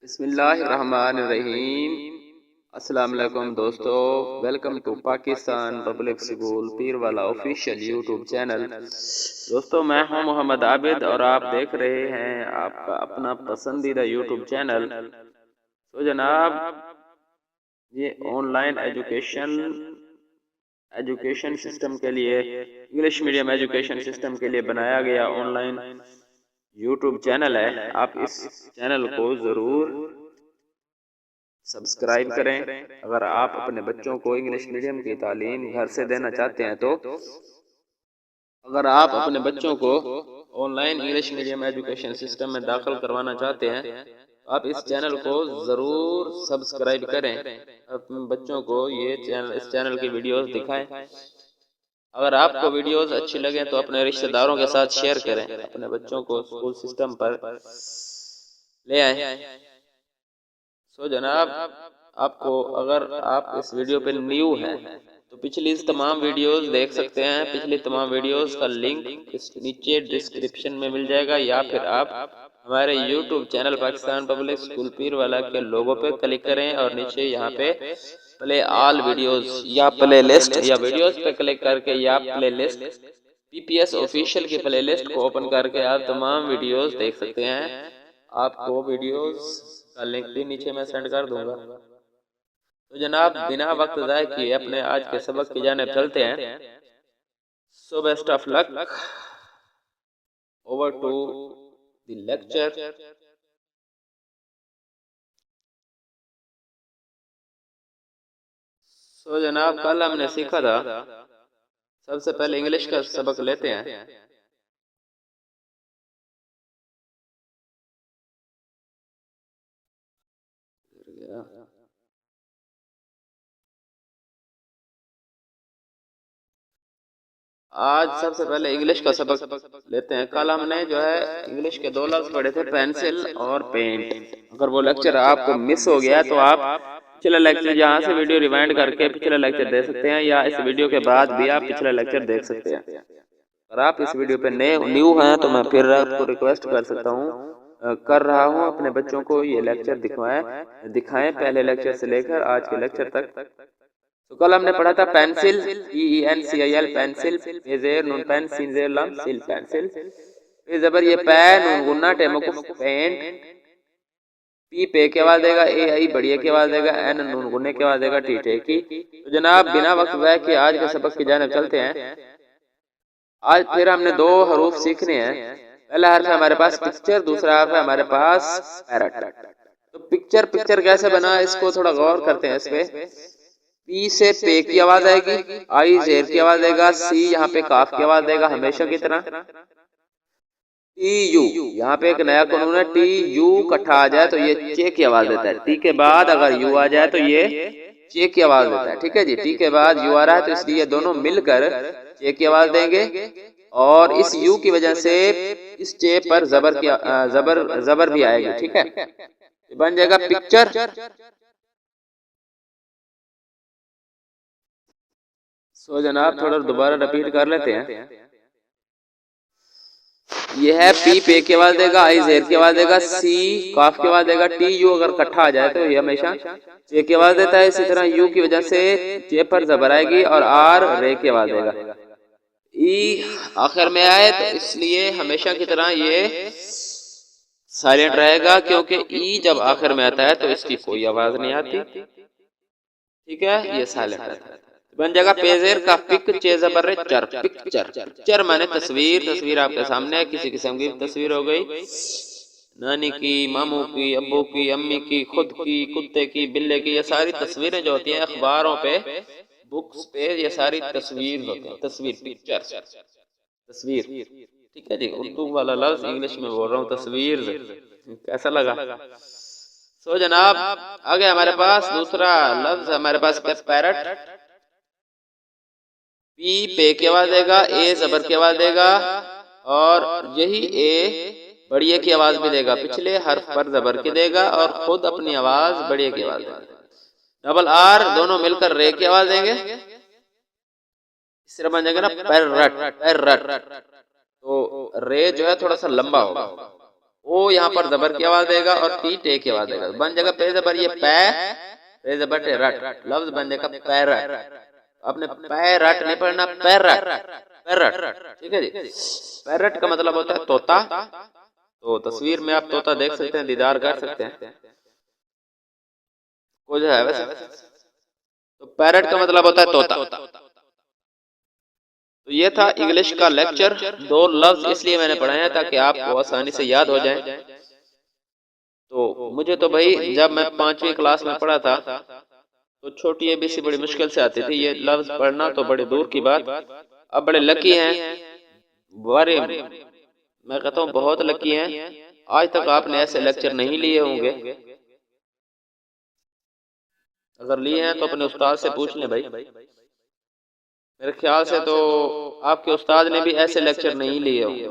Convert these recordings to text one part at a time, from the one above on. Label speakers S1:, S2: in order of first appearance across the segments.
S1: बिस्मिल्लाहिर्रहमानिर्रहीम। अस्सलाम वालेकुम दोस्तों, welcome to Pakistan public school Pirwala official YouTube channel. दोस्तों, मैं हूं मोहम्मद आबिद और आप देख रहे हैं आपका अपना पसंदीदा यूट्यूब चैनल। तो जनाब, ये ऑनलाइन एजुकेशन सिस्टम के लिए, इंग्लिश मीडियम एजुकेशन सिस्टम के लिए बनाया गया ऑनलाइन यूट्यूब चैनल है। आप इस चैनल को ज़रूर सब्सक्राइब करें। अगर आप अपने बच्चों को इंग्लिश मीडियम की तालीम घर से देना चाहते हैं, तो अगर आप अपने बच्चों को online English medium education system में दाखिल करवाना चाहते हैं, तो आप इस चैनल को ज़रूर सब्सक्राइब करें। अपने बच्चों को इस चैनल की वीडियोस दिखाएं। अगर आपको वीडियोस अच्छी लगे तो अपने रिश्तेदारों के साथ शेयर करें। अपने बच्चों को स्कूल सिस्टम पर ले आए। सो जनाब, आपको अगर आप इस वीडियो पे न्यू हैं तो पिछली तमाम वीडियोस देख सकते हैं। पिछली तमाम वीडियोस का लिंक इस नीचे डिस्क्रिप्शन में मिल जाएगा, या फिर आप हमारे YouTube channel Pakistan public school Pirwala के लोगो पे क्लिक करें और नीचे यहाँ पे प्ले ऑल वीडियोस या प्ले लिस्ट या वीडियोस पे क्लिक करके या प्ले लिस्ट पीपीएस ऑफिशियल की प्ले लिस्ट को ओपन करके आप तमाम वीडियोस देख सकते हैं। आपको वीडियोस का लिंक भी नीचे मैं सेंड कर दूंगा। तो जनाब, बिना वक्त ज़ाय किए अपने आज के सबक की जानिब चलते हैं। So best of luck, over to the lecture. So जनाब, कल हमने सीखा था, सबसे पहले इंग्लिश का सबक लेते हैं। आज सबसे पहले इंग्लिश का सबक लेते हैं। कल हमने जो है इंग्लिश के दो लफ्ज पढ़े थे, पेंसिल और पेंट। अगर वो लेक्चर आपको मिस हो गया तो आप पिछला लेक्चर यहाँ से वीडियो रिवाइंड करके पिछला लेक्चर देख सकते हैं, या इस वीडियो के बाद भी आप पिछला लेक्चर देख सकते हैं। अगर आप इस वीडियो पे न्यू हैं तो मैं फिर आपको रिक्वेस्ट कर रहा हूँ अपने बच्चों को ये लेक्चर दिखाएं पहले लेक्चर से लेकर आज के लेक्चर तक। तो कल हमने पढ़ा था पेंसिल, PENCIL पेंसिल, जेर नून पेन सिन जेर लम सिल पेंसिल, फिर जबर ये पैन नून गुन्ना टेमकुफ पेंट, पी पे के आवाज देगा, ए आई बढ़िया के आवाज देगा, एन नून गुन्ने के आवाज देगा, टी टे की। तो जनाब, बिना वक्त ज़ाय के आज के सबक की जानिब चलते हैं। आज फिर हमने दो हरूफ सीखने हैं। पहला हर्फ है हमारे पास पिक्चर, दूसरा हर्फ है हमारे पास पैरट। तो पिक्चर कैसे बना, इसको थोड़ा गौर करते हैं। इस पे पी से पे की आवाज आएगी, आई जेर की आवाज देगा, सी यहाँ पे काफ की आवाज देगा हमेशा की तरह, टी यू यहाँ पे एक नया कानून है, टी यू इकट्ठा आ जाए तो ये चे की आवाज देता है। टी के बाद अगर यू आ जाए तो ये चे की आवाज देता है। ठीक है जी, टी के बाद यू आ रहा है तो इसलिए ये दोनों मिलकर चे की आवाज देंगे, और इस यू की वजह से इस चे पर जबर भी आएगी। ठीक है, बन जाएगा पिक्चर। सो जनाब, थोड़ा दोबारा रिपीट कर लेते हैं। ये है पी पे की आवाज देगा, आई जेर की आवाज देगा, सी काफ की आवाज देगा, टी यू अगर इकट्ठा आ जाए तो ये हमेशा चे की आवाज देता है। इसी तरह यू की वजह से चे पर जबर आएगी और आर रे की आवाज देगा। ई आखिर में आए तो इसलिए हमेशा की तरह ये साइलेंट रहेगा, क्योंकि ई जब आखिर में आता है तो इसकी कोई आवाज नहीं आती। ठीक है, ये साइलेंट रहता है। बन जाएगा पेजेर का पिक चेजबर चर, पिक्चर। पिक्चर माने तस्वीर। तस्वीर आपके सामने है, किसी किस्म की तस्वीर हो गई, नानी की, मामू की, अब्बू की, अम्मी की, खुद की, कुत्ते की, बिल्ले की। ये सारी तस्वीरें जो होती हैं अखबारों पे, बुक्स पे, ये सारी तस्वीर होती है। तस्वीर, पिक्चर, तस्वीर। ठीक है जी, उर्दू वाला लफ्ज इंग्लिश में बोल रहा हूँ, तस्वीर। कैसा लगा? सो जनाब, आगे हमारे पास दूसरा लफ्ज हमारे पास पैरट। पी पे की आवाज देगा, ए जबर की आवाज देगा, और यही ए बढ़िया की आवाज भी देगा। पिछले हर्फ पर जबर की देगा और खुद अपनी आवाज बढ़िया की आवाज देगा। डबल आर दोनों मिलकर रे की आवाज देंगे। इस तरह बन जाएगा ना पैरट, पैरट। तो रे जो है थोड़ा सा लंबा होगा, ओ यहाँ पर जबर की आवाज देगा और टी टे की आवाज देगा, बन जाएगा पे जबर ये पे जबर टे रट, लफ्ज बन जाएगा पैरट। आपने पैरट नहीं पढ़ना, पैरट, पैरट, ठीक है जी। पैरट का मतलब होता है तोता। तो तस्वीर में आप तोता देख सकते हैं, दीदार कर सकते हैं, कुछ है वैसे। तो पैरट का मतलब होता है तोता। तो ये था इंग्लिश का लेक्चर। 2 लफ्ज इसलिए मैंने पढ़ाए हैं ताकि आपको आसानी से याद हो जाए। तो मुझे तो भाई जब मैं 5वीं क्लास में पढ़ा था तो छोटी एबीसी बड़ी मुश्किल से आती थी, ये लफ्ज पढ़ना तो बड़ी दूर की बात। अब बड़े लकी हैं, बड़े मैं कहता हूँ बहुत लकी हैं, आज तक आपने ऐसे लेक्चर नहीं लिए होंगे। अगर लिए हैं तो अपने उस्ताद से पूछ लें भाई, मेरे ख्याल से तो आपके उस्ताद ने भी ऐसे लेक्चर नहीं लिए होंगे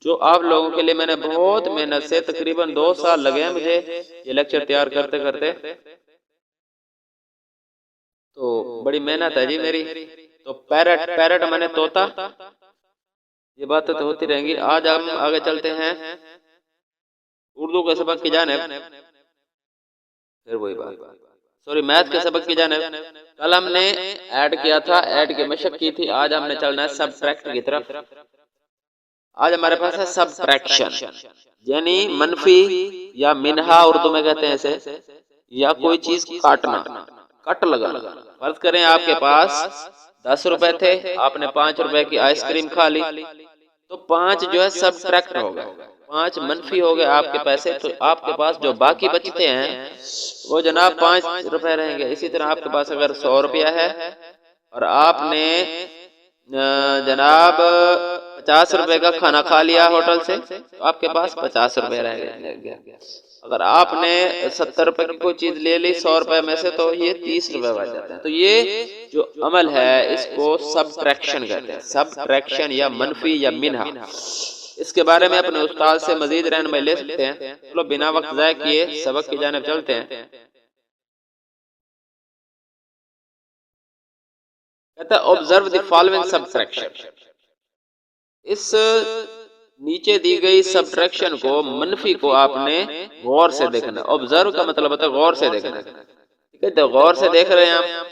S1: जो आप लोगों के लिए मैंने बहुत मेहनत से, तकरीबन 2 साल लगे हैं मुझे ये लेक्चर तैयार करते करते। तो बड़ी मेहनत है जी मेरी। तो पैरट, पैरट मैंने तोता, ये बातें तो होती रहेंगी। आज हम आगे चलते हैं उर्दू के सबक की जानिब, फिर वही बात, सॉरी मैथ के सबक की जानिब। कल हमने ऐड किया था, ऐड की मशक की थी, आज हमने चलना है सब्ट्रैक्ट की तरफ। आज हमारे पास है सब्ट्रैक्शन, यानी मनफी या मिनहा उर्दू में कहते हैं इसे, या कोई चीज काटना, कट लगाना। फर्ज करें आपके पास 10 रुपए थे, आपने 5 रुपए की आइसक्रीम खा ली, तो 5 जो है सब्ट्रैक्ट हो गए, 5 मनफी हो गए आपके पैसे। तो आपके पास जो बाकी बचते हैं वो जनाब 5 रुपए रहेंगे। इसी तरह आपके पास अगर 100 रुपया है और आपने जनाब 50 रुपए का खाना खा लिया होटल से, तो आपके पास 50 रुपए रह गए। अगर आपने 70 रुपए की कोई चीज ले ली 100 रुपए में से, तो ये 30 रुपए बच जाते हैं। तो ये जो अमल है इसको सब्ट्रैक्शन कहते हैं, सब्ट्रैक्शन या मनफी या मिनहा। इसके बारे में अपने उस्ताद से मजीद रहनुमाई ले सकते हैं। चलो बिना वक्त ज़ाय किए सबक की जानिब चलते हैं। कहता है ऑब्जर्व द फॉलोइंग सब्ट्रैक्शन, इस नीचे दी गई सब्ट्रैक्शन को, मनफी को आपने गौर से देखना। ऑब्जर्व का मतलब होता है गौर से देखना, ठीक है। तो गौर से देख रहे हैं हम।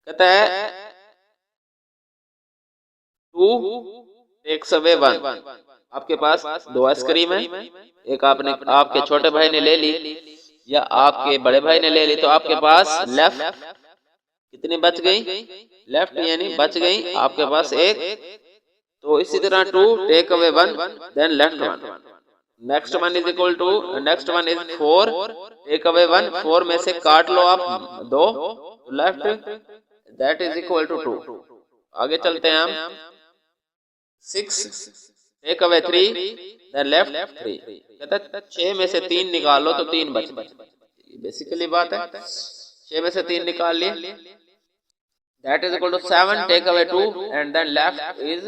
S1: कहता है 2 टेक्स अवे 1, आपके पास 2 आइसक्रीम है, एक आपने आपके छोटे भाई ने ले ली या आपके बड़े भाई ने ले ली, तो आपके पास लेफ्ट कितनी बच गई, लेफ्ट यानी बच गई आपके पास एक। तो इसी तरह 2 take away 1 then left 1, next one is equal to, next one is 4 take away 1, 4 में से काट लो आप 2, left that is equal to 2। आगे चलते हैं हम 6 टेक अवे 3 देन लेफ्ट 3। कहता है 6 में से 3 निकालो तो 3 बच गए, बेसिकली बात है। 6 में से 3 निकाल लिए, that is equal to 7 take away 2 and then left is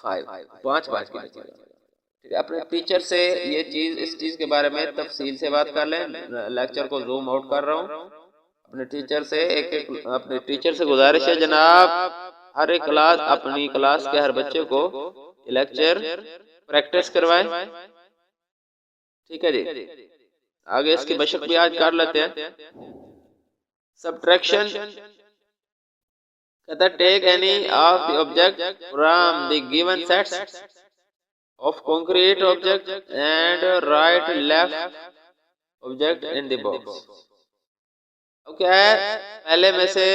S1: 5, 5 बच गए। ठीक है, अपने टीचर से ये चीज, इस चीज के बारे में तफसील से बात कर लें। लेक्चर को जूम आउट कर रहा हूँ अपने टीचर से। एक अपने टीचर से गुजारिश है जनाब, हर एक क्लास, अपनी क्लास के हर बच्चे को लेक्चर प्रैक्टिस करवाएं, ठीक है जी। आगे इसकी बशक भी आज कर लेते हैं। सब्ट्रैक्शन कहता है take any of the object from the given sets of concrete object and write left object in the box। अब क्या है, पहले में से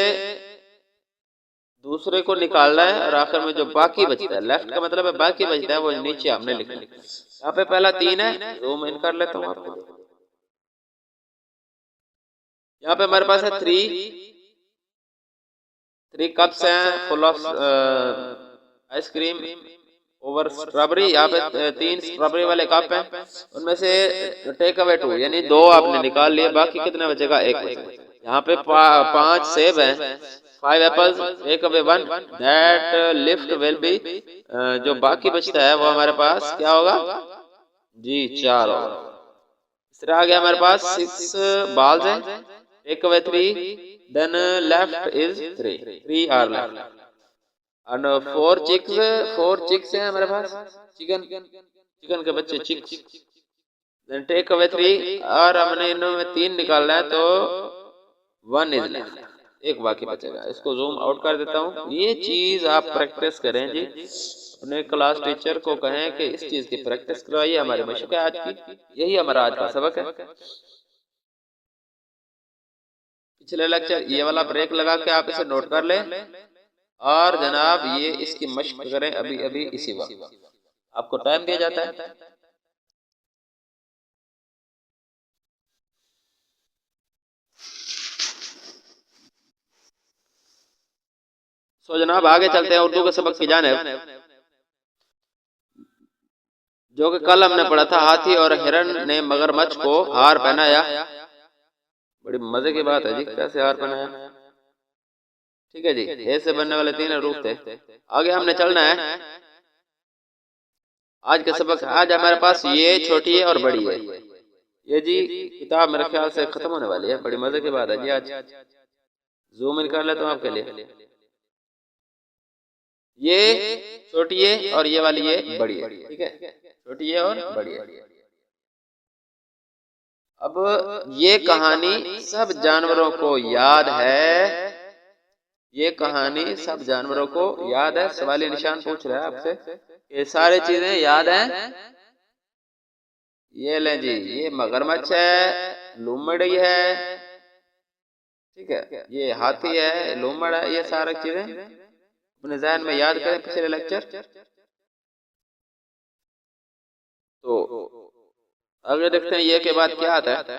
S1: दूसरे को निकालना है और आखिर में जो बाकी बचता है, लेफ्ट का मतलब है बाकी बचता है, वो नीचे आपने लिखना है। यहाँ पे पहला 3 है, जूम इन कर लेता हूँ आपको। यहाँ पे हमारे पास है 3 कप्स हैं full of ice cream over strawberry. यहाँ पे 3 स्ट्रॉबेरी वाले कप हैं, उनमें से टेक अवे 2 यानी 2 आपने निकाल लिए, बाकी कितना बचेगा, 1 बचेगा। यहाँ पे 5 सेब हैं, 5 apples, take away 1 that left will be, जो बाकी बचता है वो हमारे पास क्या होगा जी, 4 होगा। इस तरह आ गया हमारे पास 6 बाल्स हैं, take away 3 then left is 3 are left. और 4 चिक्स हैं हमारे पास, चिकन चिकन के बच्चे चिक्स। देन टेक अवे 3 और हमने इनमें 3 निकालना है तो 1 इज लेफ्ट, एक बाकी बचेगा। इसको जूम आउट कर देता हूँ। ये चीज आप प्रैक्टिस करें जी, अपने क्लास टीचर को कहें कि इस चीज की प्रैक्टिस करवाइए। हमारी मशक है आज की, यही हमारा आज का सबक है। पिछले लेक्चर ये वाला ब्रेक लगा के आप इसे नोट कर लें और जनाब ये इसकी मशक करें अभी अभी इसी वक्त, आपको टाइम दिया जाता है। सो जनाब आगे चलते हैं उर्दू के सबक की जानिब, जो कि कल हमने पढ़ा था। हाथी और हिरन ने मगरमच्छ को हार पहनाया। बड़ी मजे की बात है जी, कैसे हार पहनाया। ठीक है जी, ए से बनने वाले 3 हरूफ थे। आगे हमने चलना है आज के सबक। आज हमारे पास ये छोटी है और बड़ी है। ये जी किताब मेरे ख्याल से खत्म होने वाली है। बड़ी मजे की बात है जी। आज जूम इन कर लेता हूँ आपके लिए। ये छोटी है और ये वाली ये बड़ी है। ठीक है, छोटी है और बड़ी है। अब ये कहानी सब जानवरों को याद है। ये कहानी सब जानवरों को याद है। सवाली निशान पूछ रहा है आपसे, ये सारी चीजें याद हैं। ये लें जी, ये मगरमच्छ है, लोमड़ी है, ठीक है, ये हाथी है, लोमड़ है। ये सारी चीजें अपने ज़हन में याद करें पिछले लेक्चर। तो आगे देखते हैं ये के बाद क्या आता है।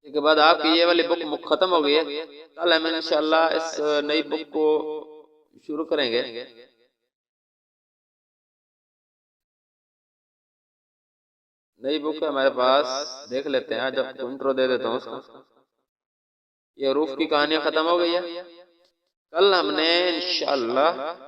S1: इसके बाद आपकी ये वाली बुक खत्म हो गई है। कल हम इंशाल्लाह इस नई बुक को शुरू करेंगे। नई बुक है हमारे पास, देख लेते हैं। आज आपको इंट्रो दे देता हूँ उसका। ये रूफ की कहानियां खत्म हो गई है। कल हमने इंशाल्लाह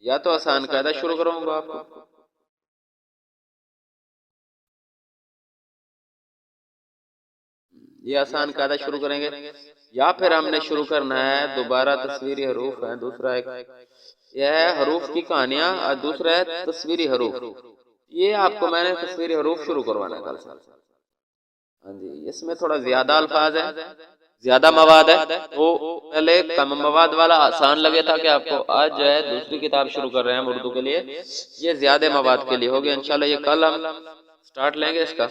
S1: या तो आसान कायदा शुरू करूंगा आपको, ये आसान कायदा शुरू करेंगे, या फिर हमने शुरू करना है दोबारा तस्वीरी हरूफ है। दूसरा एक यह है हरूफ की कहानियां और दूसरा है तस्वीरी हरूफ। ये आपको मैंने तस्वीरी हरूफ शुरू करवाना है कल से। हाँ जी, इसमें थोड़ा ज्यादा अल्फाज है, ज्यादा मवाद है। तो पहले कम मवाद वाला आसान लगे था कि आपको, आज जो है दूसरी किताब शुरू कर रहे हैं हम उर्दू के लिए, ये ज्यादा मवाद के लिए होगी इंशाल्लाह। ये कल हम स्टार्ट लेंगे इसका।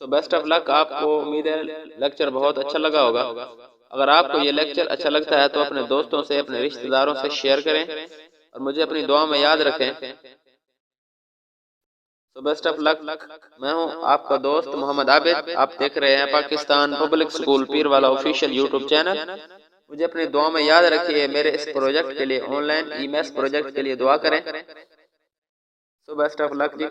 S1: सो बेस्ट ऑफ लक। आपको उम्मीद है लेक्चर बहुत अच्छा लगा होगा। अगर आपको ये लेक्चर अच्छा लगता है तो अपने दोस्तों से, अपने रिश्तेदारों से शेयर करें और मुझे अपनी दुआ में याद रखें। सो बेस्ट ऑफ लक। मैं हूं आपका दोस्त मोहम्मद आबिद। आप देख रहे हैं Pakistan public school Pirwala official YouTube channel. मुझे अपनी दुआ में याद रखिए। मेरे इस प्रोजेक्ट के लिए, ऑनलाइन ईमेस प्रोजेक्ट के लिए दुआ करें। So best of luck ji.